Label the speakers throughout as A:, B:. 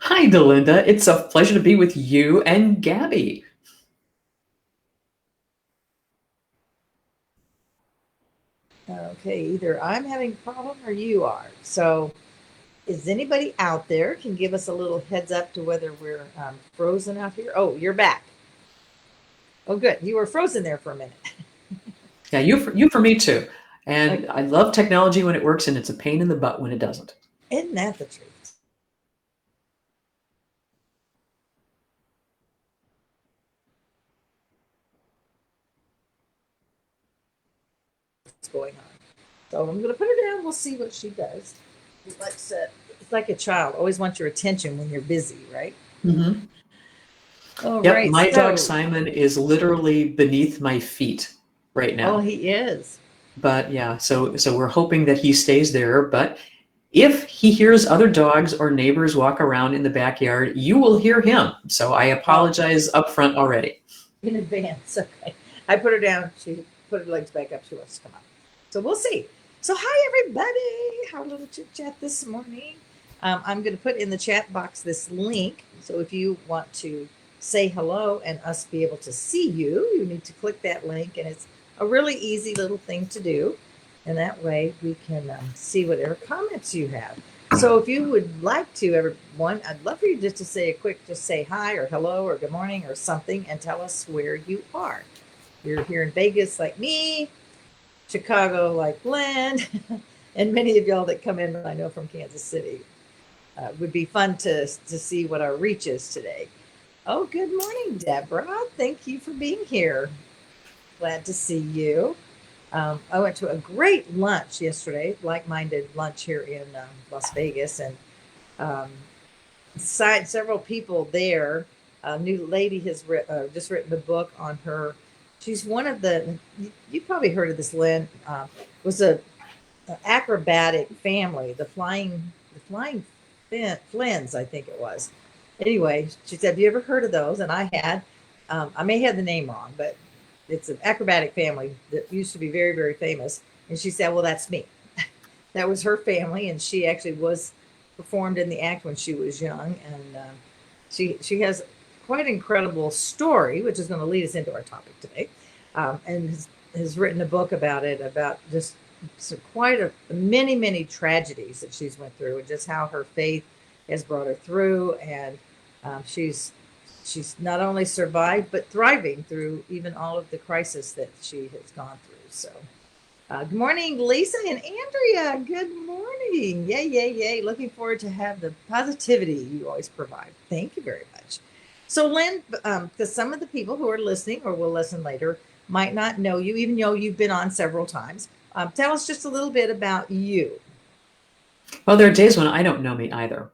A: Hi, Delinda. It's a pleasure to be with you and Gabby.
B: Okay, either I'm having a problem or you are. So, is anybody out there can give us a little heads up to whether we're frozen out here? Oh, you're back. Oh, good. You were frozen there for a minute.
A: Yeah, you for me too. And
B: Okay,
A: I love technology when it works, and it's a pain in the butt when it doesn't.
B: isn't that the truth? What's going on? So I'm going to put her down. We'll see what she does. It's like a child. Always wants your attention when you're busy, right?
A: Hmm.
B: All
A: Yep,
B: right.
A: my dog
B: So,
A: Simon is literally beneath my feet right
B: oh,
A: now.
B: he is.
A: But yeah, so we're hoping that he stays there. But if he hears other dogs or neighbors walk around in the backyard, you will hear him. So I
B: Oh,
A: apologize up front already.
B: in advance. Okay. I put her down. She put her legs back up. She wants to come up. So we'll see. So, hi, everybody. How a little chit chat this morning. I'm going to put in the chat box this link. So, if you want to say hello and us be able to see you, you need to click that link. And it's a really easy little thing to do. And that way we can see whatever comments you have. So if you would like to, everyone, I'd love for you just to say a quick, just say hi or hello or good morning or something and tell us where you are. You're here in Vegas like me, Chicago like Lynn, and many of y'all that come in, I know from Kansas City. Would be fun to see what our reach is today. Oh, good morning, Deborah. Thank you for being here. Glad to see you. I went to a great lunch yesterday, like-minded lunch here in Las Vegas, and um, several people there. A new lady has just written a book on her. She's one of the. You probably heard of this, Lynn. Was a acrobatic family, the flying Flins, I think it was. Anyway, she said, "Have you ever heard of those?" And I had. I may have the name wrong, but it's an acrobatic family that used to be very, very famous. And she said, "Well, that's me." That was her family, and she actually was performed in the act when she was young, and she has quite an incredible story, which is going to lead us into our topic today, and has written a book about it, about just so quite a many tragedies that she's went through, and just how her faith has brought her through, and she's not only survived but thriving through even all of the crisis that she has gone through. So good morning, Lisa and Andrea. Good morning. Yay, yay, yay. Looking forward to have the positivity you always provide. Thank you very much. So, Lynn, because some of the people who are listening or will listen later might not know you, even though you've been on several times, tell us just a little bit about you.
A: Well, there are days when I don't know me either.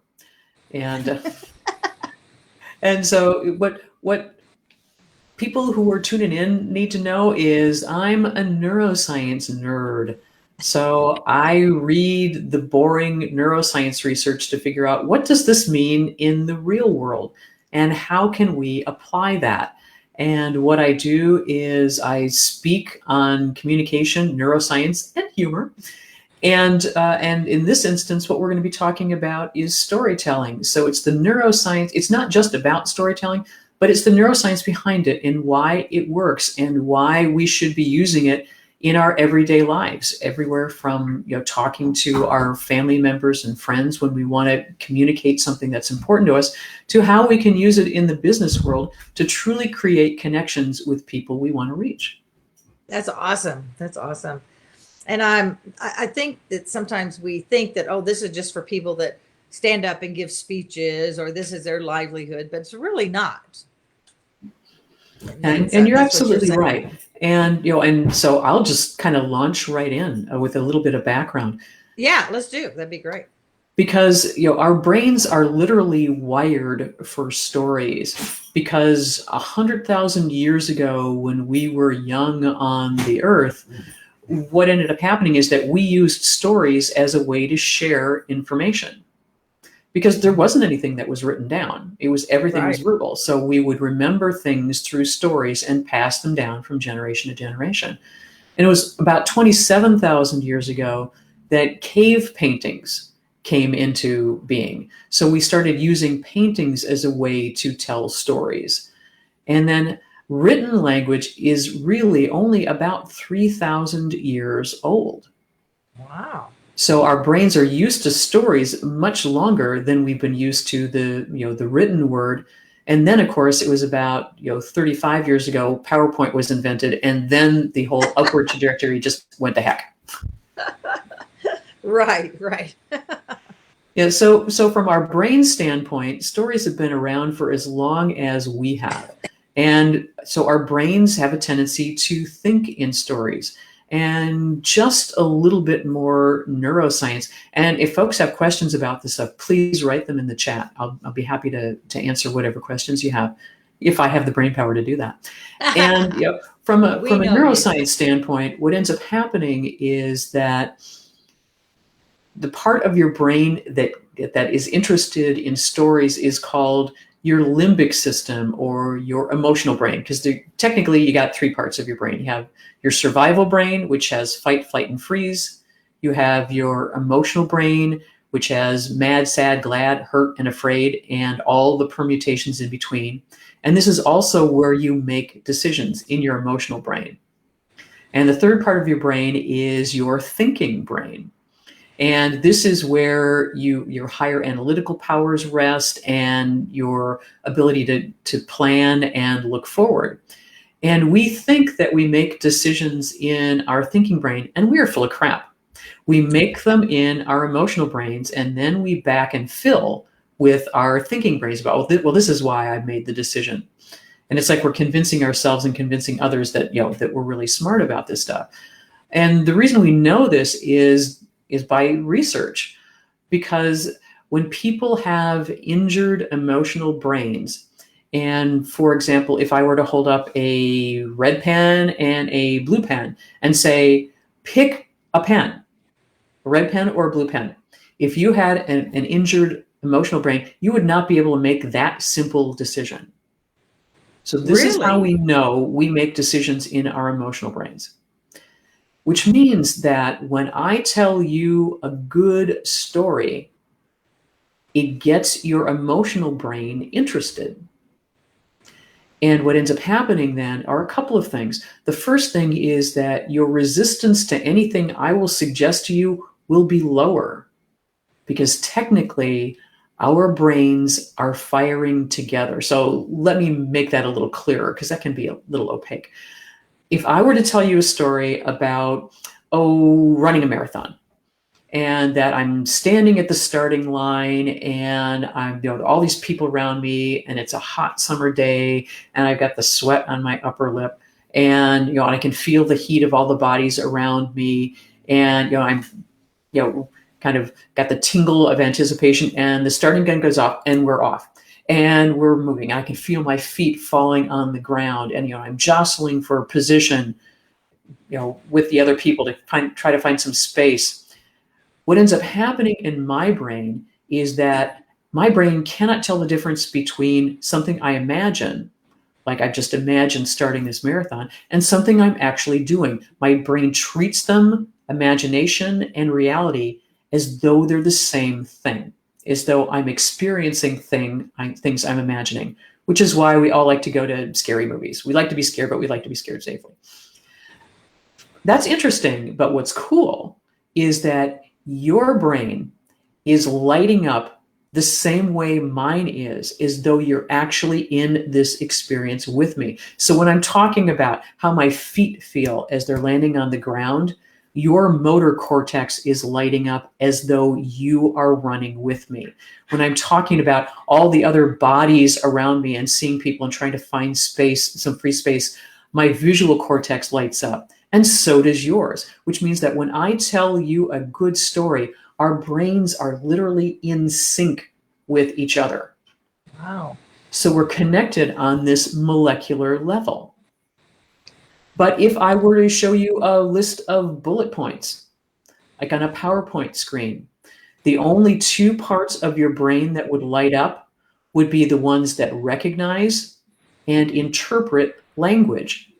A: And so what people who are tuning in need to know is I'm a neuroscience nerd. So I read the boring neuroscience research to figure out what does this mean in the real world and how can we apply that. And what I do is I speak on communication, neuroscience, and humor. And in this instance, what we're going to be talking about is storytelling. So it's the neuroscience. It's not just about storytelling, but it's the neuroscience behind it and why it works and why we should be using it in our everyday lives, everywhere from talking to our family members and friends when we want to communicate something that's important to us, to how we can use it in the business world to truly create connections with people we want to reach.
B: That's awesome. That's awesome. And I think that sometimes we think that, oh, this is just for people that stand up and give speeches or this is their livelihood, but it's really not. And
A: And you're
B: that's what you're
A: absolutely
B: saying.
A: right. And so I'll just kind of launch right in with a little bit of background
B: Yeah, let's do. That'd be great.
A: because our brains are literally wired for stories. Because 100,000 years ago, when we were young on the earth, what ended up happening is that we used stories as a way to share information because there wasn't anything that was written down. It was everything was
B: Right.
A: verbal. So we would remember things through stories and pass them down from generation to generation. And it was about 27,000 years ago that cave paintings came into being. So we started using paintings as a way to tell stories. And then written language is really only about 3,000 years old.
B: Wow.
A: So our brains are used to stories much longer than we've been used to the written word. And then, of course, it was about 35 years ago, PowerPoint was invented, and then the whole upward trajectory just went to heck.
B: Right.
A: Yeah, so from our brain standpoint, stories have been around for as long as we have. And so our brains have a tendency to think in stories. And just a little bit more neuroscience. And if folks have questions about this stuff, please write them in the chat. I'll be happy to answer whatever questions you have, if I have the brain power to do that. And from a neuroscience standpoint, what ends up happening is that the part of your brain that is interested in stories is called your limbic system, or your emotional brain, because technically you got three parts of your brain. You have your survival brain, which has fight, flight, and freeze. You have your emotional brain, which has mad, sad, glad, hurt, and afraid, and all the permutations in between. And this is also where you make decisions, in your emotional brain. And the third part of your brain is your thinking brain. And this is where your higher analytical powers rest, and your ability to plan and look forward. And we think that we make decisions in our thinking brain, and we are full of crap. We make them in our emotional brains, and then we back and fill with our thinking brains about, well, this is why I made the decision. And it's like we're convincing ourselves and convincing others that that we're really smart about this stuff. And the reason we know this is by research, because when people have injured emotional brains, and for example, if I were to hold up a red pen and a blue pen and say, pick a pen, a red pen or a blue pen, if you had an injured emotional brain, you would not be able to make that simple decision. So this is how we know we make decisions in our emotional brains. Which means that when I tell you a good story, it gets your emotional brain interested. And what ends up happening then are a couple of things. The first thing is that your resistance to anything I will suggest to you will be lower, because technically our brains are firing together. So let me make that a little clearer, because that can be a little opaque. If I were to tell you a story about, running a marathon, and that I'm standing at the starting line, and I'm, all these people around me, and it's a hot summer day, and I've got the sweat on my upper lip, and, and I can feel the heat of all the bodies around me, and, I'm, kind of got the tingle of anticipation, and the starting gun goes off, and we're off. And we're moving. I can feel my feet falling on the ground, and I'm jostling for position, with the other people to try to find some space. What ends up happening in my brain is that my brain cannot tell the difference between something I imagine, like I just imagined starting this marathon, and something I'm actually doing. My brain treats them, imagination and reality, as though they're the same thing, as though I'm experiencing things I'm imagining, which is why we all like to go to scary movies. We like to be scared, but we like to be scared safely. That's interesting, but what's cool is that your brain is lighting up the same way mine is, as though you're actually in this experience with me. So when I'm talking about how my feet feel as they're landing on the ground, your motor cortex is lighting up as though you are running with me. When I'm talking about all the other bodies around me and seeing people and trying to find space, some free space, my visual cortex lights up, and so does yours, which means that when I tell you a good story, our brains are literally in sync with each other.
B: Wow.
A: So we're connected on this molecular level. But if I were to show you a list of bullet points, like on a PowerPoint screen, the only two parts of your brain that would light up would be the ones that recognize and interpret language.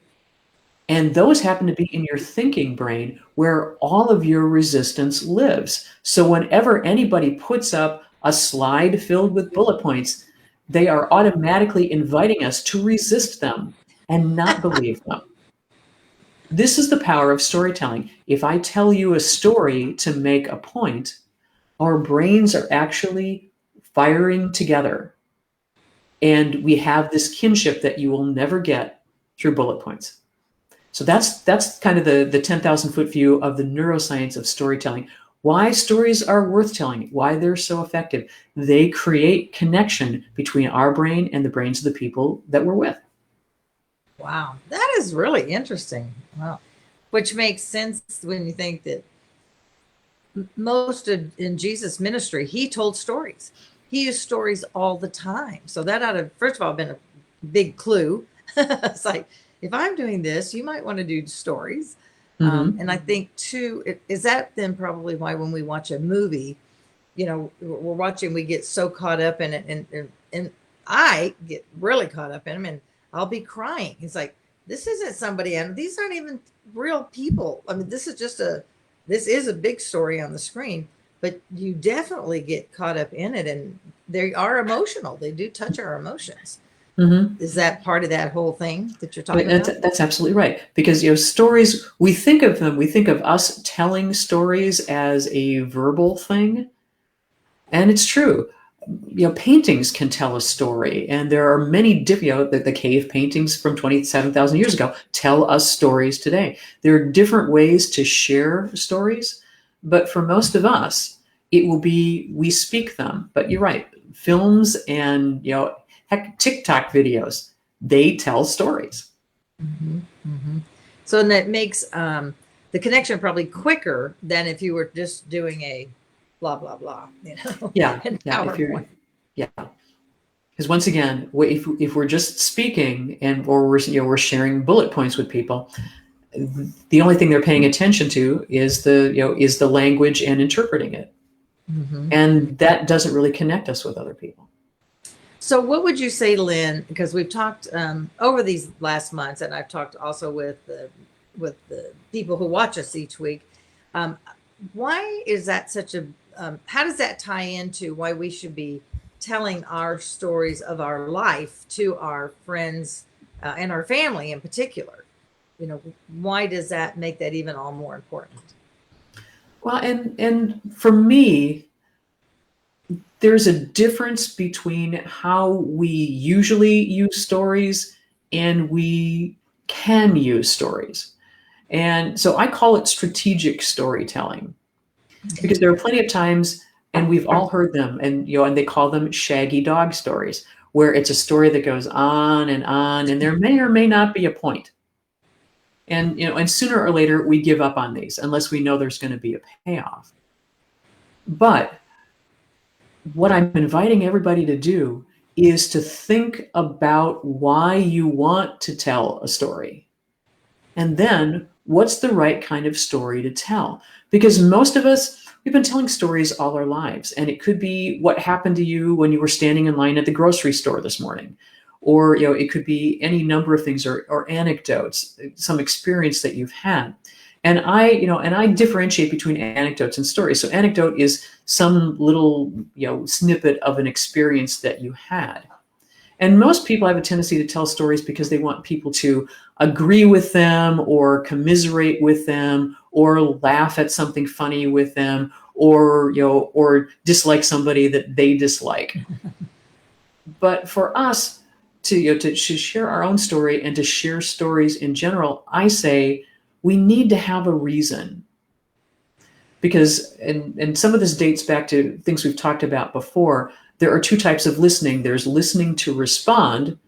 A: And those happen to be in your thinking brain where all of your resistance lives. So whenever anybody puts up a slide filled with bullet points, they are automatically inviting us to resist them and not believe them. This is the power of storytelling. If I tell you a story to make a point, our brains are actually firing together. And we have this kinship that you will never get through bullet points. So that's kind of the 10,000-foot view of the neuroscience of storytelling. Why stories are worth telling, why they're so effective. They create connection between our brain and the brains of the people that we're with.
B: Wow, that is really interesting. Wow. Which makes sense when you think that most of in Jesus' ministry, he told stories. He used stories all the time. So that ought to, first of all, been a big clue. It's like, if I'm doing this, you might want to do stories.
A: Mm-hmm.
B: And I think too, is that then probably why when we watch a movie, you know, we're watching, we get so caught up in it, and I get really caught up in them, and I'll be crying. It's like, this isn't somebody, and these aren't even real people. I mean, this is a big story on the screen, but you definitely get caught up in it, and they are emotional. They do touch our emotions.
A: Mm-hmm.
B: Is that part of that whole thing that you're talking about?
A: That's absolutely right. Because, stories, we think of us telling stories as a verbal thing. And it's true. Paintings can tell a story. And there are many different, the cave paintings from 27,000 years ago tell us stories today. There are different ways to share stories. But for most of us, it will be, we speak them. But you're right. Films and, heck, TikTok videos, they tell stories.
B: Mm-hmm, mm-hmm. So that makes the connection probably quicker than if you were just doing a blah, blah, blah,
A: Yeah.
B: PowerPoint.
A: Because once again, if we're just speaking or we're sharing bullet points with people, the only thing they're paying attention to is the language and interpreting it.
B: Mm-hmm.
A: And that doesn't really connect us with other people.
B: So what would you say, Lynn, because we've talked over these last months, and I've talked also with the people who watch us each week. Why is that such a, how does that tie into why we should be telling our stories of our life to our friends and our family in particular? Why does that make that even all more important?
A: Well, and for me, there's a difference between how we usually use stories and we can use stories. And so I call it strategic storytelling, because there are plenty of times, and we've all heard them, and they call them shaggy dog stories, where it's a story that goes on, and there may or may not be a point. And sooner or later we give up on these unless we know there's going to be a payoff. But what I'm inviting everybody to do is to think about why you want to tell a story. And then what's the right kind of story to tell? Because most of us, we've been telling stories all our lives. And it could be what happened to you when you were standing in line at the grocery store this morning. Or, it could be any number of things, or anecdotes, some experience that you've had. And I differentiate between anecdotes and stories. So anecdote is some little, snippet of an experience that you had. And most people have a tendency to tell stories because they want people to agree with them, or commiserate with them, or laugh at something funny with them, or dislike somebody that they dislike. But for us to share our own story and to share stories in general, I say we need to have a reason. Because, and some of this dates back to things we've talked about before, there are two types of listening. There's listening to respond,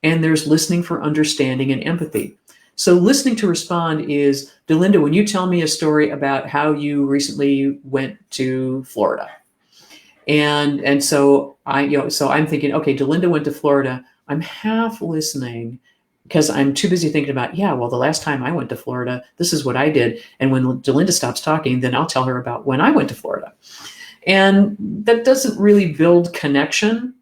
A: and there's listening for understanding and empathy. So listening to respond is, Delinda, when you tell me a story about how you recently went to Florida, and so I'm thinking, okay, Delinda went to Florida. I'm half listening because I'm too busy thinking about, well, the last time I went to Florida, this is what I did. And when Delinda stops talking, then I'll tell her about when I went to Florida. And that doesn't really build connection.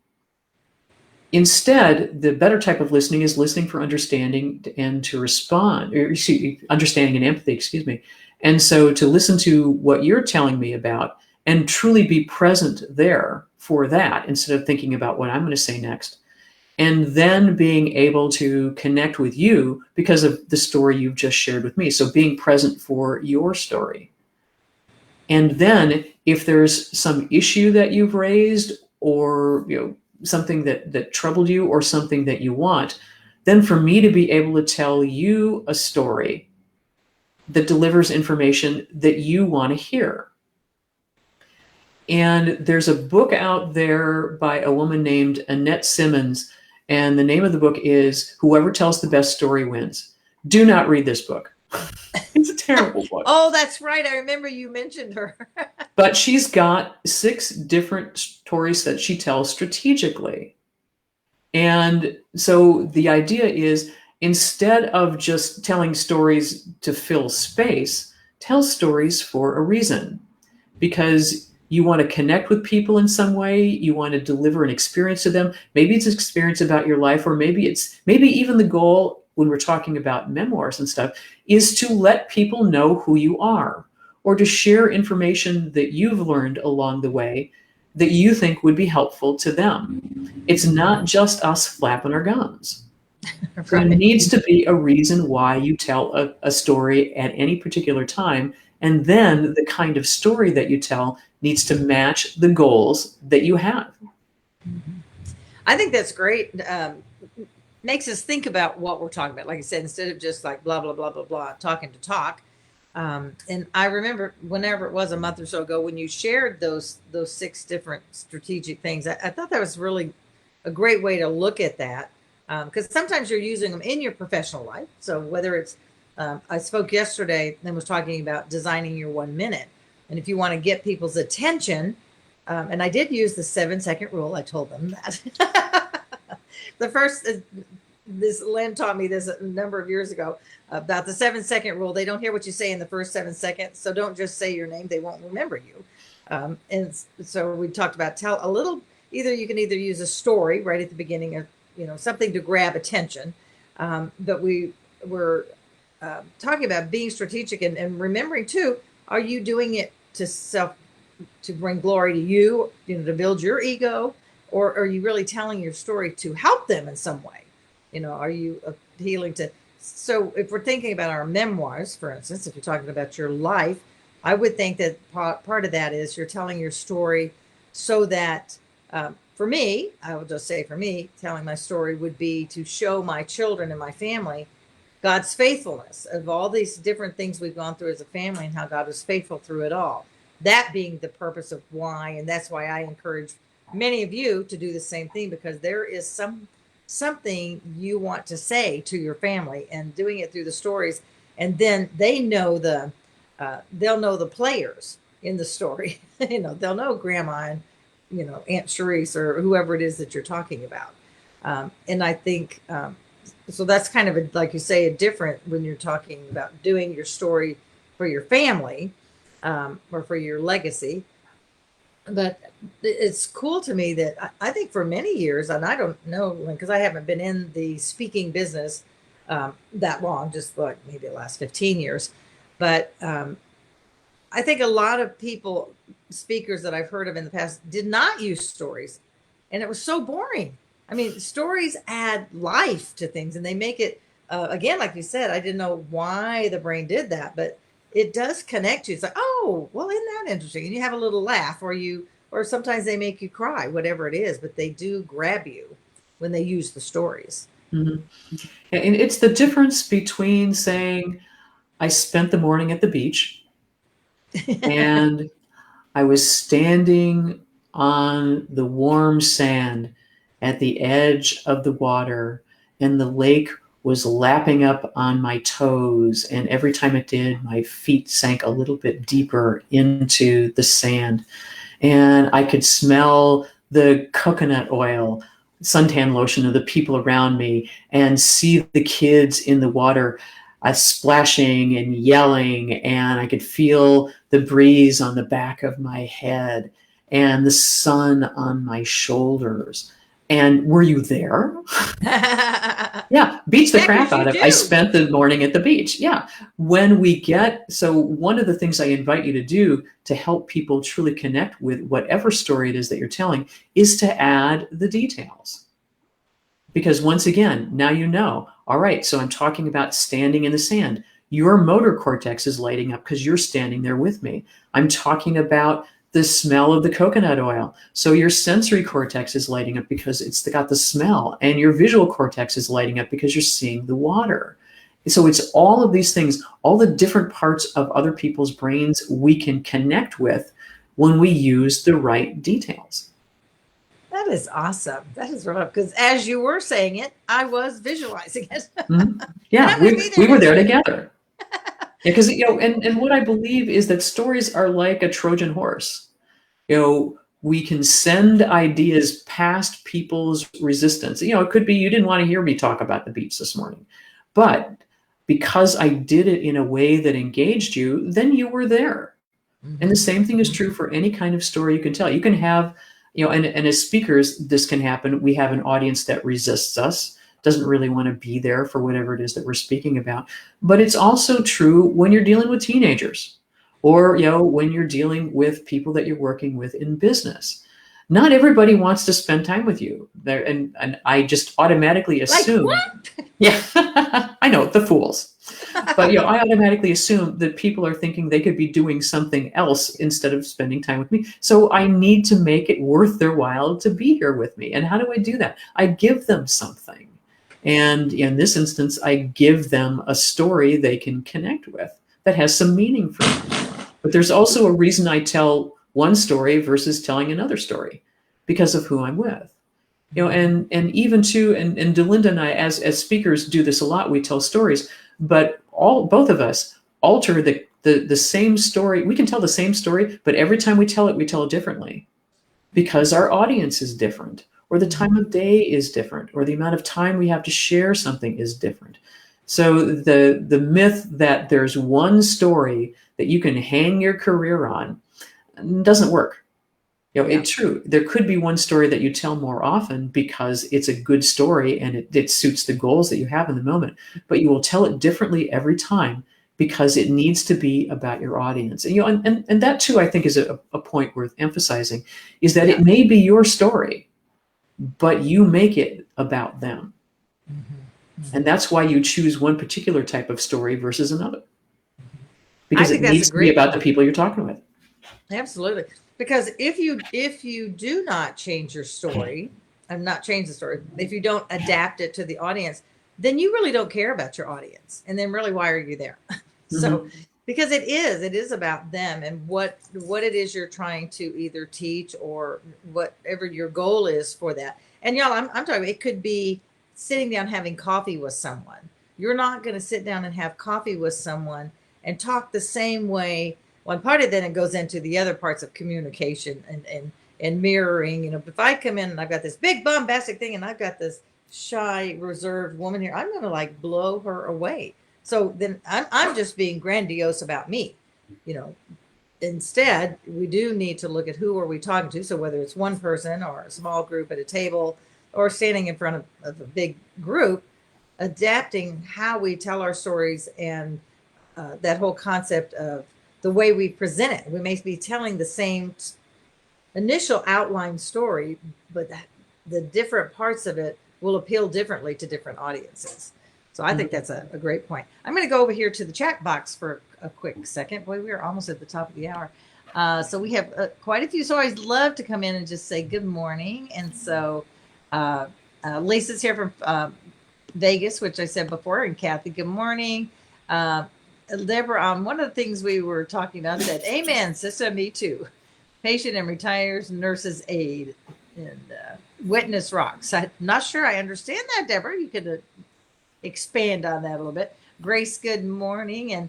A: Instead, the better type of listening is listening for understanding and to respond, or understanding and empathy, excuse me. And so to listen to what you're telling me about and truly be present there for that instead of thinking about what I'm going to say next. And then being able to connect with you because of the story you've just shared with me. So being present for your story. And then if there's some issue that you've raised, or something that troubled you, or something that you want, then for me to be able to tell you a story that delivers information that you want to hear. And there's a book out there by a woman named Annette Simmons, and the name of the book is Whoever Tells the Best Story Wins. Do not read this book. It's a terrible book.
B: Oh, that's right. I remember you mentioned her.
A: But she's got 6 different stories that she tells strategically. And so the idea is, instead of just telling stories to fill space, tell stories for a reason. Because you want to connect with people in some way, you want to deliver an experience to them. Maybe it's an experience about your life, or maybe even the goal when we're talking about memoirs and stuff is to let people know who you are, or to share information that you've learned along the way that you think would be helpful to them. It's not just us flapping our gums.
B: Right.
A: There needs to be a reason why you tell a story at any particular time. And then the kind of story that you tell needs to match the goals that you have.
B: I think that's great. Makes us think about what we're talking about. Like I said, instead of just like blah, blah, blah, blah, blah, talking to talk. And I remember whenever it was a month or so ago, when you shared those 6 different strategic things, I thought that was really a great way to look at that. Because sometimes you're using them in your professional life. So whether it's, I spoke yesterday and was talking about designing your 1 minute. And if you want to get people's attention, and I did use the 7-second rule. I told them that. The first, this Lynn taught me this a number of years ago about the 7-second rule. They don't hear what you say in the first 7 seconds. So don't just say your name. They won't remember you. And so we talked about tell a little, you can either use a story right at the beginning of, something to grab attention. But we were talking about being strategic and remembering too, are you doing it to bring glory to you, to build your ego, or are you really telling your story to help them in some way? Are you appealing to, so if we're thinking about our memoirs, for instance, if you're talking about your life, I would think that part of that is you're telling your story so that, for me, I will just say for me, telling my story would be to show my children and my family God's faithfulness of all these different things we've gone through as a family and how God was faithful through it all. That being the purpose of why, and that's why I encourage many of you to do the same thing, because there is something you want to say to your family, and doing it through the stories, and then they know they'll know the players in the story. They'll know Grandma and Aunt Sharice or whoever it is that you're talking about. And I think so that's kind of like you say, a different when you're talking about doing your story for your family or for your legacy. But it's cool to me that I think for many years, and I don't know, because I haven't been in the speaking business that long, just like maybe the last 15 years. But I think a lot of speakers that I've heard of in the past did not use stories. And it was so boring. I mean, stories add life to things, and they make it, again, like you said, I didn't know why the brain did that, but it does connect you. It's like, oh, well, isn't that interesting? And you have a little laugh, or sometimes they make you cry, whatever it is, but they do grab you when they use the stories.
A: Mm-hmm. And it's the difference between saying, I spent the morning at the beach and I was standing on the warm sand at the edge of the water, and the lake was lapping up on my toes. And every time it did, my feet sank a little bit deeper into the sand. And I could smell the coconut oil, suntan lotion of the people around me, and see the kids in the water splashing and yelling. And I could feel the breeze on the back of my head and the sun on my shoulders. And were you there? Yeah, beats the crap out of. I spent the morning at the beach. Yeah. So one of the things I invite you to do to help people truly connect with whatever story it is that you're telling is to add the details. Because once again, now you know, all right, so I'm talking about standing in the sand. Your motor cortex is lighting up because you're standing there with me. I'm talking about the smell of the coconut oil. So your sensory cortex is lighting up because it's got the smell, and your visual cortex is lighting up because you're seeing the water. So it's all of these things, all the different parts of other people's brains we can connect with when we use the right details.
B: That is awesome. That is right. Because as you were saying it, I was visualizing it.
A: Mm-hmm. Yeah, we were there together. Because, and what I believe is that stories are like a Trojan horse. We can send ideas past people's resistance. It could be you didn't want to hear me talk about the beach this morning, but because I did it in a way that engaged you, then you were there. Mm-hmm. And the same thing is true for any kind of story you can tell. You can have, and as speakers, this can happen. We have an audience that resists us, doesn't really want to be there for whatever it is that we're speaking about. But it's also true when you're dealing with teenagers, or when you're dealing with people that you're working with in business. Not everybody wants to spend time with you there, and I just automatically assume.
B: Like what?
A: Yeah, I know, the fools. But I automatically assume that people are thinking they could be doing something else instead of spending time with me. So I need to make it worth their while to be here with me. And how do I do that? I give them something. And in this instance, I give them a story they can connect with that has some meaning for them. But there's also a reason I tell one story versus telling another story, because of who I'm with. And even too, and Delinda and I, as speakers, do this a lot. We tell stories, but both of us alter the same story. We can tell the same story, but every time we tell it differently, because our audience is different, or the time of day is different, or the amount of time we have to share something is different. So the myth that there's one story that you can hang your career on doesn't work. It's true. There could be one story that you tell more often because it's a good story and it suits the goals that you have in the moment, but you will tell it differently every time because it needs to be about your audience. And that too, I think, is a point worth emphasizing, is that it may be your story, but you make it about them. Mm-hmm. And that's why you choose one particular type of story versus another. Because it needs to be about the people you're talking with.
B: Absolutely. Because if you do not change your story, and not change the story, if you don't adapt it to the audience, then you really don't care about your audience. And then really, why are you there? Mm-hmm. So, because it is about them and what it is you're trying to either teach or whatever your goal is for that. And y'all, I'm talking, it could be sitting down having coffee with someone. You're not going to sit down and have coffee with someone and talk the same way. One part of then it goes into the other parts of communication and mirroring. If I come in and I've got this big bombastic thing and I've got this shy, reserved woman here, I'm going to blow her away. So then I'm just being grandiose about me. Instead, we do need to look at who are we talking to. So whether it's one person or a small group at a table or standing in front of a big group, adapting how we tell our stories and that whole concept of the way we present it. We may be telling the same initial outline story, but the different parts of it will appeal differently to different audiences. So I think that's a great point. I'm going to go over here to the chat box for a quick second. Boy, we are almost at the top of the hour. So we have quite a few. So I always love to come in and just say good morning. And so Lisa's here from Vegas, which I said before, and Kathy, good morning. Deborah, one of the things we were talking about said, amen, sister, me too. Patient and retires nurses aid and witness rocks. I'm not sure I understand that, Deborah. You could expand on that a little bit. Grace, good morning. And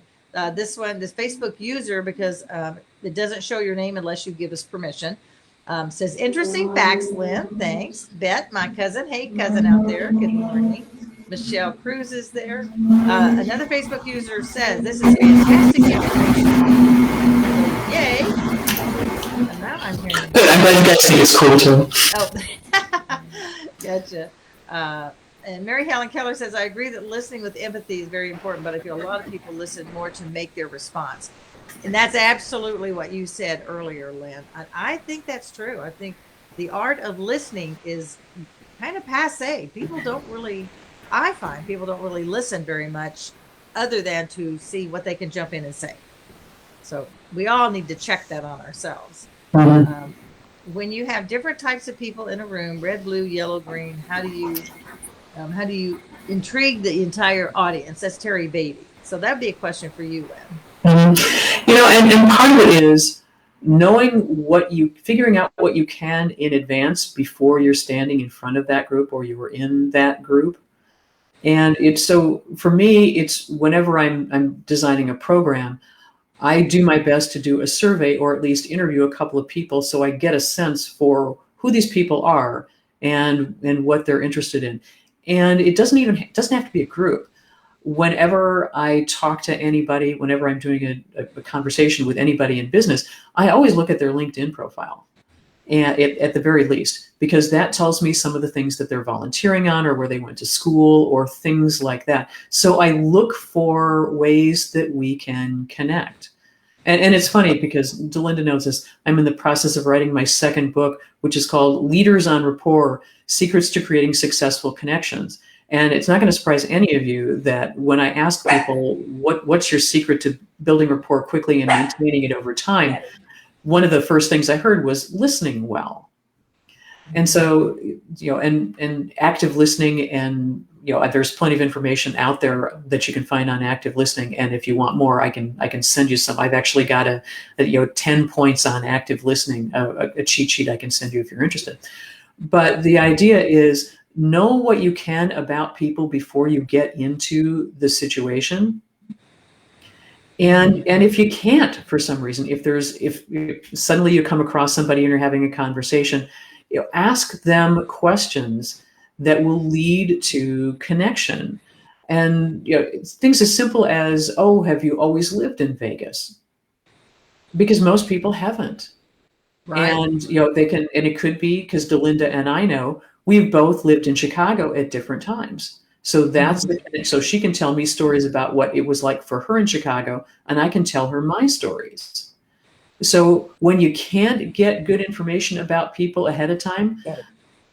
B: this Facebook user, because it doesn't show your name unless you give us permission, says, interesting facts, Lynn. Thanks. Beth, my cousin. Hey, cousin out there. Good morning. Michelle Cruz is there. Another Facebook user says, this is fantastic information. Yay. And now I'm hearing.
A: Good. I'm glad you guys think it's cool too.
B: Oh. Gotcha. And Mary Helen Keller says, I agree that listening with empathy is very important, but I feel a lot of people listen more to make their response. And that's absolutely what you said earlier, Lynn. I think that's true. I think the art of listening is kind of passe. People don't really, I find people don't really listen very much other than to see what they can jump in and say. So we all need to check that on ourselves.
A: Mm-hmm.
B: When you have different types of people in a room, red, blue, yellow, green, how do you intrigue the entire audience? That's Terry Beatty. So that'd be a question for you, Lynn.
A: Mm-hmm. And part of it is figuring out what you can in advance before you're standing in front of that group or you were in that group. And so for me, it's whenever I'm designing a program, I do my best to do a survey or at least interview a couple of people so I get a sense for who these people are and what they're interested in. And it doesn't have to be a group. Whenever I talk to anybody, whenever I'm doing a conversation with anybody in business, I always look at their LinkedIn profile, and at the very least, because that tells me some of the things that they're volunteering on or where they went to school or things like that. So I look for ways that we can connect. And it's funny because Delinda knows this. I'm in the process of writing my second book, which is called Leaders on Rapport, Secrets to Creating Successful Connections. And it's not going to surprise any of you that when I ask people, what's your secret to building rapport quickly and maintaining it over time, one of the first things I heard was listening well. And so, and active listening, and there's plenty of information out there that you can find on active listening. And if you want more, I can send you some. I've actually got a 10 points on active listening, a cheat sheet I can send you if you're interested. But the idea is know what you can about people before you get into the situation. And if you can't, for some reason, if suddenly you come across somebody and you're having a conversation, ask them questions that will lead to connection. And things as simple as, oh, have you always lived in Vegas? Because most people haven't. Right. And they can, and it could be because Delinda and I know we've both lived in Chicago at different times. So so she can tell me stories about what it was like for her in Chicago, and I can tell her my stories. So when you can't get good information about people ahead of time,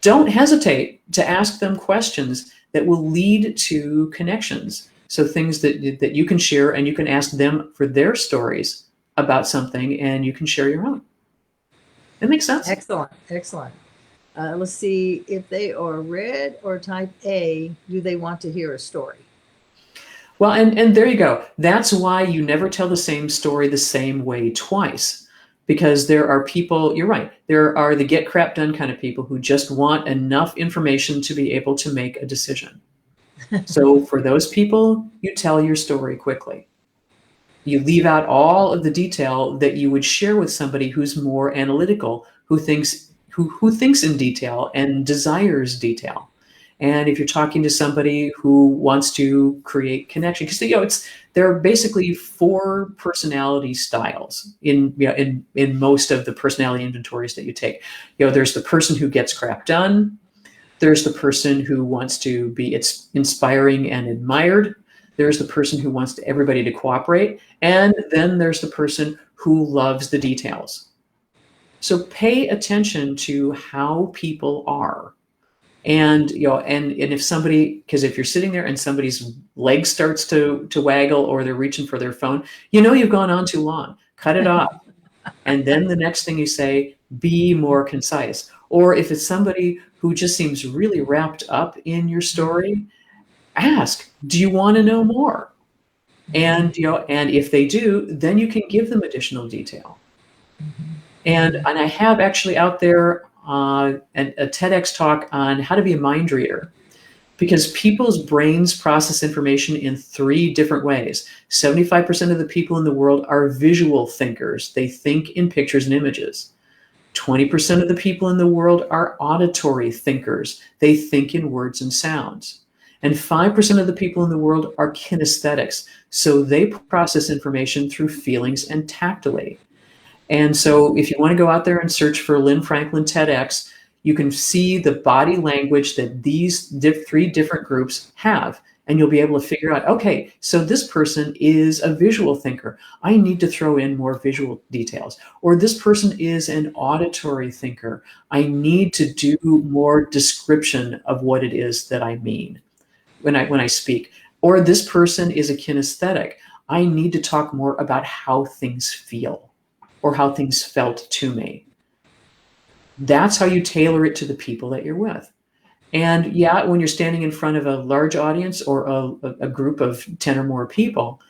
A: don't hesitate to ask them questions that will lead to connections. So things that you can share, and you can ask them for their stories about something, and you can share your own. That makes sense.
B: Excellent. Let's see, if they are red or type A, do they want to hear a story?
A: Well, and there you go. That's why you never tell the same story the same way twice, because there are people, you're right, there are the get crap done kind of people who just want enough information to be able to make a decision. So for those people, you tell your story quickly. You leave out all of the detail that you would share with somebody who's more analytical, who thinks in detail and desires detail. And if you're talking to somebody who wants to create connection, because there are basically 4 personality styles in most of the personality inventories that you take. There's the person who gets crap done. There's the person who wants to be inspiring and admired. There's the person who wants everybody to cooperate. And then there's the person who loves the details. So pay attention to how people are. And and if somebody, because if you're sitting there and somebody's leg starts to waggle or they're reaching for their phone, you've gone on too long. Cut it off. And then the next thing you say, be more concise. Or if it's somebody who just seems really wrapped up in your story, ask, do you want to know more? And and if they do, then you can give them additional detail. And I have actually out there a TEDx talk on how to be a mind reader, because people's brains process information in 3 different ways. 75% of the people in the world are visual thinkers. They think in pictures and images. 20% of the people in the world are auditory thinkers. They think in words and sounds. And 5% of the people in the world are kinesthetics. So they process information through feelings and tactily. And so if you want to go out there and search for Lynne Franklin TEDx, You can see the body language that these three different groups have. And you'll be able to figure out, okay, so this person is a visual thinker. I need to throw in more visual details. Or this person is an auditory thinker. I need to do more description of what it is that I mean when I speak. Or this person is a kinesthetic. I need to talk more about how things feel or how things felt to me. That's how you tailor it to the people that you're with. And yeah, when you're standing in front of a large audience or a group of 10 or more people,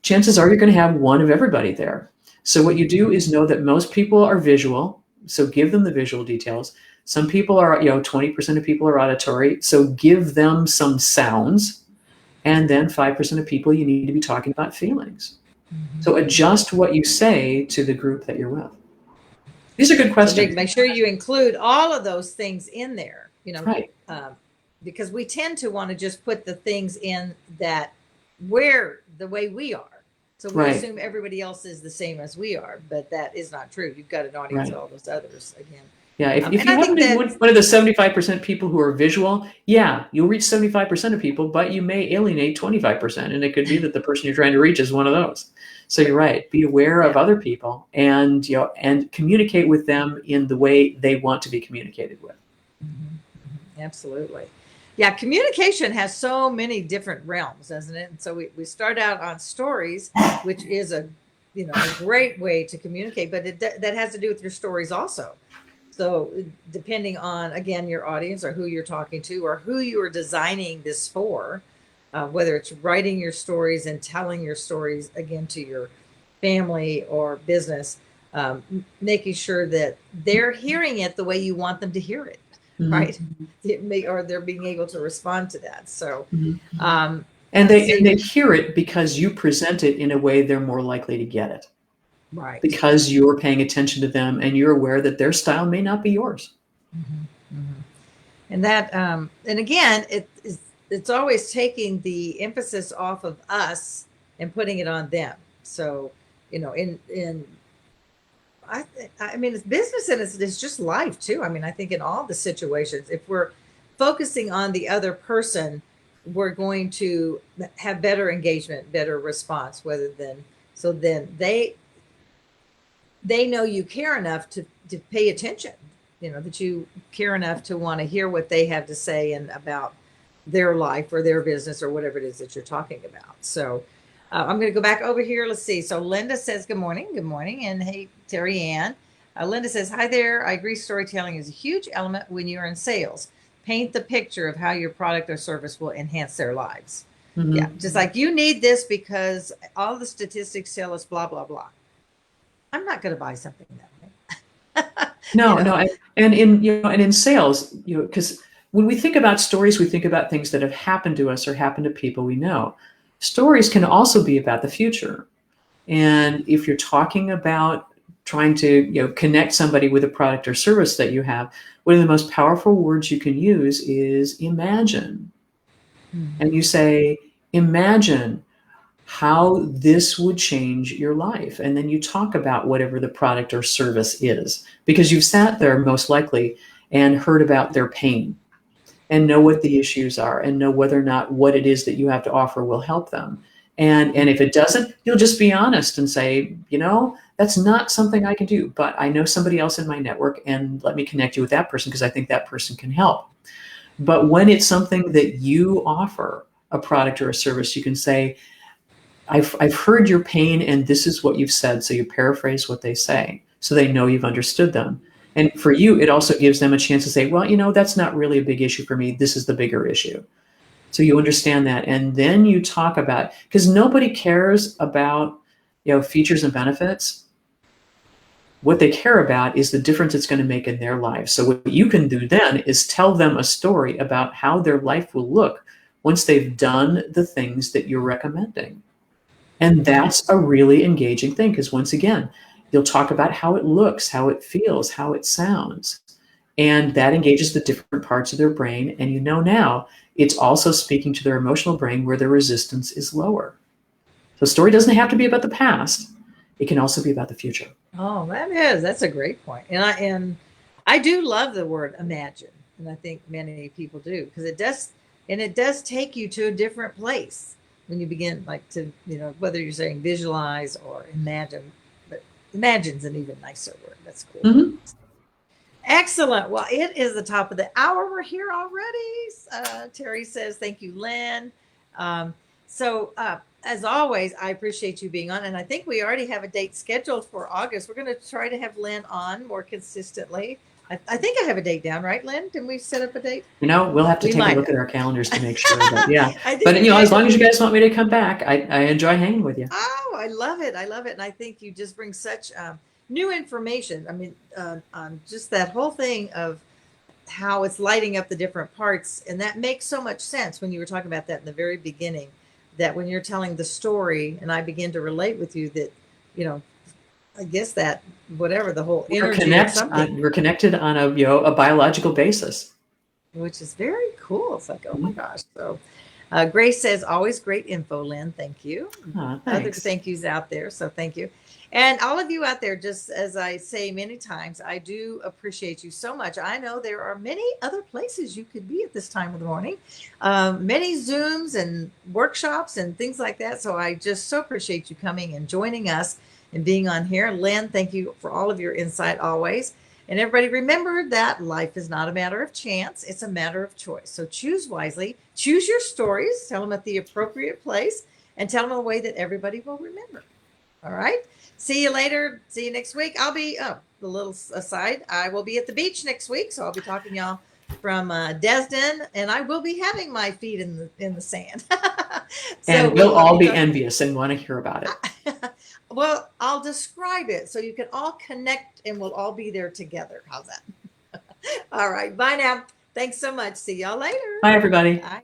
A: chances are you're going to have one of everybody there. So what you do is know that most people are visual, so give them the visual details. Some people are, 20% of people are auditory, so give them some sounds. And then 5% of people, you need to be talking about feelings. So adjust what you say to the group that you're with. These are good questions.
B: So make sure you include all of those things in there,
A: Right.
B: Because we tend to want to just put the things in that we're the way we are. So we assume everybody else is the same as we are, but that is not true. You've got an audience of all those others again.
A: Yeah, if you happen to be one of the 75% people who are visual, yeah, you'll reach 75% of people, but you may alienate 25%. And it could be that the person you're trying to reach is one of those. So you're right. Be aware of other people and and communicate with them in the way they want to be communicated with.
B: Absolutely. Yeah, communication has so many different realms, doesn't it? And so we start out on stories, which is a great way to communicate, but that has to do with your stories also. So depending on, again, your audience or who you're talking to or who you are designing this for, whether it's writing your stories and telling your stories again to your family or business, making sure that they're hearing it the way you want them to hear it. Right. Or they're being able to respond to that. So,
A: and they hear it because you present it in a way they're more likely to get it.
B: Right.
A: Because you're paying attention to them and you're aware that their style may not be yours.
B: And that, and again, it's always taking the emphasis off of us and putting it on them. So, I mean, it's business and it's just life too. I mean, I think in all the situations, if we're focusing on the other person, we're going to have better engagement, better response, then they know you care enough to pay attention, that you care enough to want to hear what they have to say and about their life or their business or whatever it is that you're talking about. So I'm going to go back over here. Let's see. So Linda says, good morning. Good morning. And hey, Terry Ann. Linda says, hi there. I agree. Storytelling is a huge element when you're in sales. Paint the picture of how your product or service will enhance their lives. Yeah. Just like you need this because all the statistics tell us blah, blah, blah. I'm not going to buy something that way.
A: No. And in sales, because when we think about stories, we think about things that have happened to us or happened to people we know. Stories can also be about the future. And if you're talking about trying to connect somebody with a product or service that you have, one of the most powerful words you can use is imagine. And you say, imagine how this would change your life. And then you talk about whatever the product or service is, because you've sat there most likely and heard about their pain and know what the issues are and know whether or not what it is that you have to offer will help them. And if it doesn't, you'll just be honest and say, that's not something I can do, but I know somebody else in my network and let me connect you with that person because I think that person can help. But when it's something that you offer, a product or a service, you can say, I've heard your pain and this is what you've said. So you paraphrase what they say so they know you've understood them. And for you, it also gives them a chance to say, well, that's not really a big issue for me. This is the bigger issue. So you understand that. And then you talk about, because nobody cares about, features and benefits. What they care about is the difference it's going to make in their lives. So what you can do then is tell them a story about how their life will look once they've done the things that you're recommending. And that's a really engaging thing because once again, you'll talk about how it looks, how it feels, how it sounds. And that engages the different parts of their brain. And now it's also speaking to their emotional brain where their resistance is lower. So story doesn't have to be about the past. It can also be about the future.
B: Oh, that's a great point. And I do love the word imagine, and I think many people do, because it does take you to a different place when you begin, like, to, whether you're saying visualize or imagine, but imagine's an even nicer word. That's cool.
A: Mm-hmm.
B: Excellent. Well, it is the top of the hour. We're here already. Terry says, thank you, Lynn. As always, I appreciate you being on. And I think we already have a date scheduled for August. We're going to try to have Lynn on more consistently. I think I have a date down, right, Lynn? Didn't we set up a date?
A: We'll have to
B: We
A: take a
B: might
A: look at
B: have.
A: our calendars to make sure. But yeah,
B: I think
A: but
B: we
A: as
B: might
A: long as
B: have.
A: you guys want me to come back, I enjoy hanging with you.
B: Oh, I love it. I love it. And I think you just bring such new information. I mean, just that whole thing of how it's lighting up the different parts. And that makes so much sense when you were talking about that in the very beginning, that when you're telling the story and I begin to relate with you, that, I guess that whatever the whole energy of something,
A: We're connected on a biological basis.
B: which is very cool. It's like, oh my
A: Mhm.
B: gosh. So Grace says, always great info, Lynn. Thank you.
A: Oh,
B: Other
A: thanks.
B: thank yous out there. So thank you. And all of you out there, just as I say many times, I do appreciate you so much. I know there are many other places you could be at this time of the morning, many Zooms and workshops and things like that. So I just so appreciate you coming and joining us and being on here. Lynn, thank you for all of your insight always. And everybody, remember that life is not a matter of chance. It's a matter of choice. So choose wisely, choose your stories, tell them at the appropriate place, and tell them in a way that everybody will remember. All right. See you later. See you next week. I'll be, a little aside, I will be at the beach next week. So I'll be talking to y'all from Desden, and I will be having my feet in the sand. So
A: And we'll all be envious and want to hear about it.
B: Well, I'll describe it so you can all connect and we'll all be there together. How's that? All right. Bye now. Thanks so much. See y'all later.
A: Bye, everybody.
B: Bye.